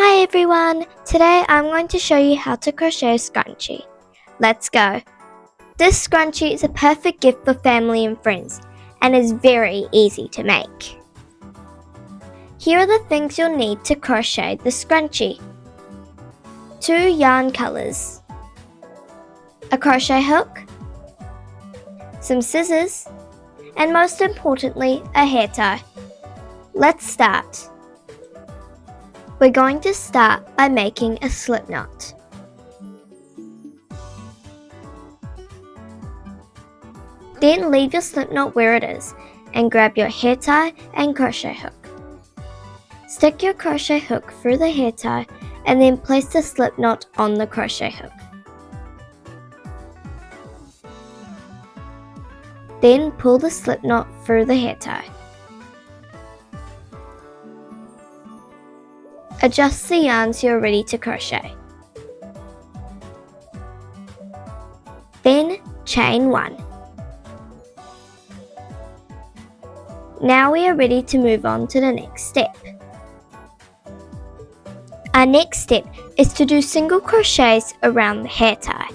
Hi everyone! Today I'm going to show you how to crochet a scrunchie. Let's go! This scrunchie is a perfect gift for family and friends and is very easy to make. Here are the things you'll need to crochet the scrunchie. 2 yarn colours, a crochet hook, some scissors, and most importantly a hair tie. Let's start. We're going to start by making a slip knot. Then leave your slip knot where it is and grab your hair tie and crochet hook. Stick your crochet hook through the hair tie and then place the slip knot on the crochet hook. Then pull the slip knot through the hair tie. Adjust the yarn so you're ready to crochet. Then chain 1. Now we are ready to move on to the next step. Our next step is to do single crochets around the hair tie.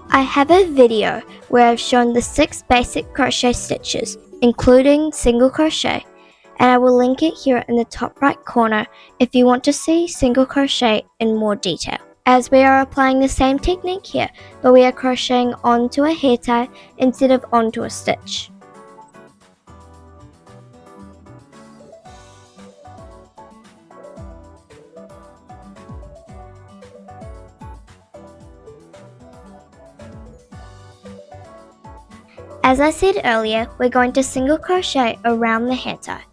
I have a video where I've shown the 6 basic crochet stitches, including single crochet, and I will link it here in the top right corner if you want to see single crochet in more detail. As we are applying the same technique here, but we are crocheting onto a hair tie instead of onto a stitch. As I said earlier, we're going to single crochet around the hair tie.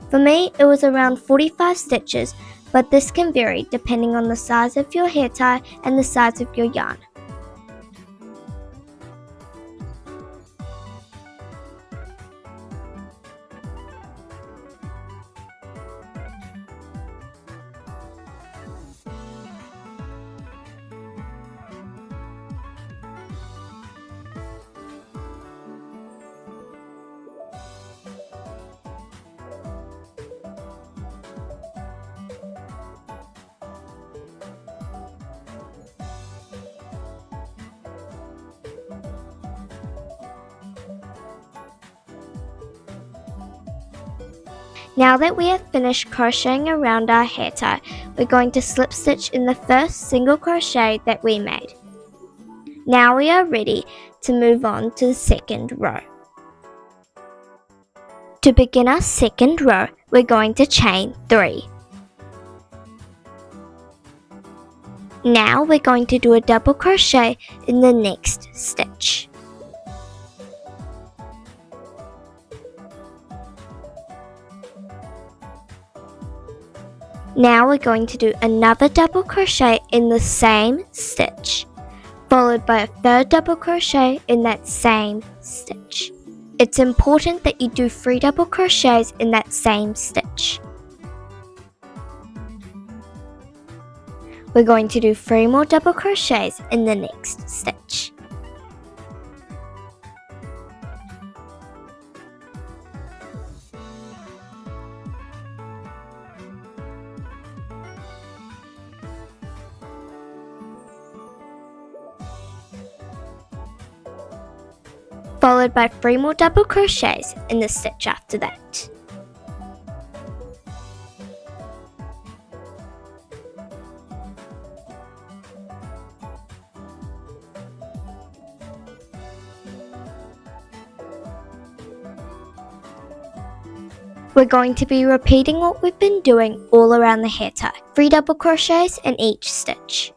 For me, it was around 45 stitches, but this can vary depending on the size of your hair tie and the size of your yarn. Now that we have finished crocheting around our hair tie, we're going to slip stitch in the first single crochet that we made. Now we are ready to move on to the second row. To begin our second row, we're going to chain 3. Now we're going to do a double crochet in the next stitch. Now we're going to do another double crochet in the same stitch, followed by a third double crochet in that same stitch. It's important that you do 3 double crochets in that same stitch. We're going to do 3 more double crochets in the next stitch. Followed by 3 more double crochets in the stitch after that. We're going to be repeating what we've been doing all around the hair tie, 3 double crochets in each stitch.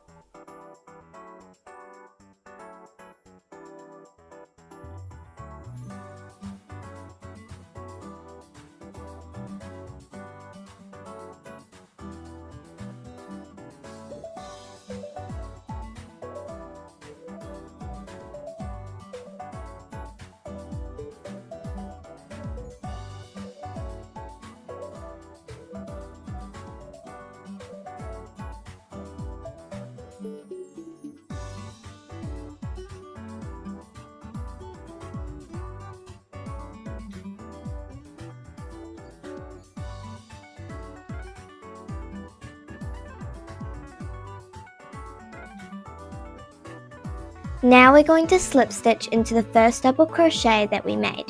Now we're going to slip stitch into the first double crochet that we made.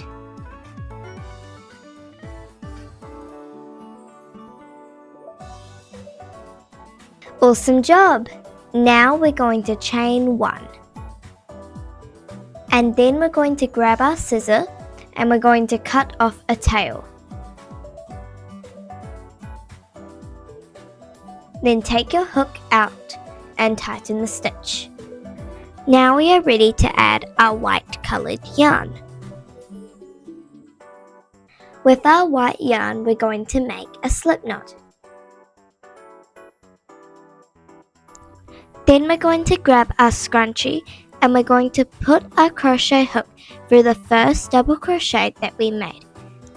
Awesome job! Now we're going to chain 1. And then we're going to grab our scissor and we're going to cut off a tail. Then take your hook out and tighten the stitch. Now we are ready to add our white coloured yarn. With our white yarn, we're going to make a slip knot. Then we're going to grab our scrunchie and we're going to put our crochet hook through the first double crochet that we made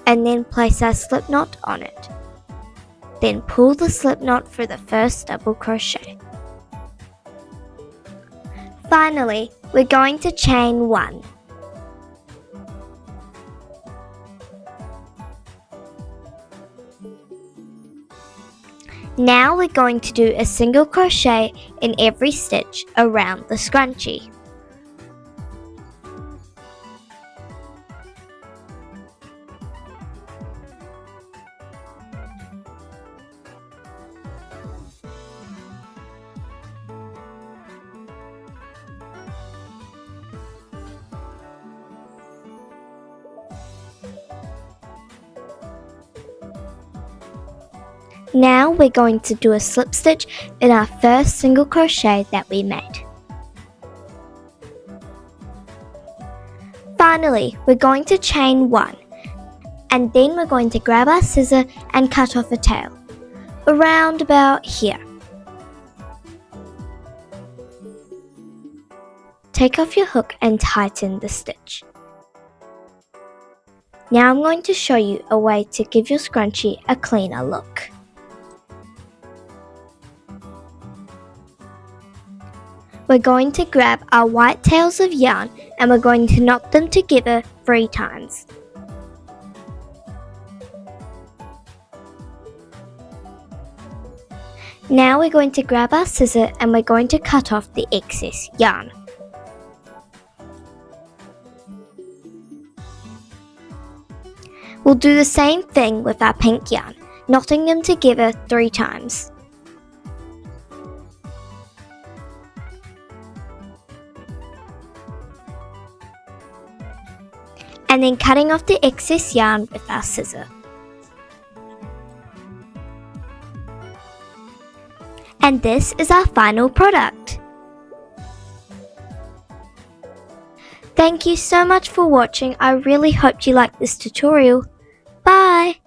and then place our slip knot on it. Then pull the slip knot through the first double crochet. Finally, we're going to chain 1. Now we're going to do a single crochet in every stitch around the scrunchie. Now we're going to do a slip stitch in our first single crochet that we made. Finally, we're going to chain 1 and then we're going to grab our scissor and cut off a tail, around about here. Take off your hook and tighten the stitch. Now I'm going to show you a way to give your scrunchie a cleaner look. We're going to grab our white tails of yarn and we're going to knot them together 3 times. Now we're going to grab our scissor and we're going to cut off the excess yarn. We'll do the same thing with our pink yarn, knotting them together 3 times. And then cutting off the excess yarn with our scissor. And this is our final product. Thank you so much for watching. I really hope you liked this tutorial. Bye!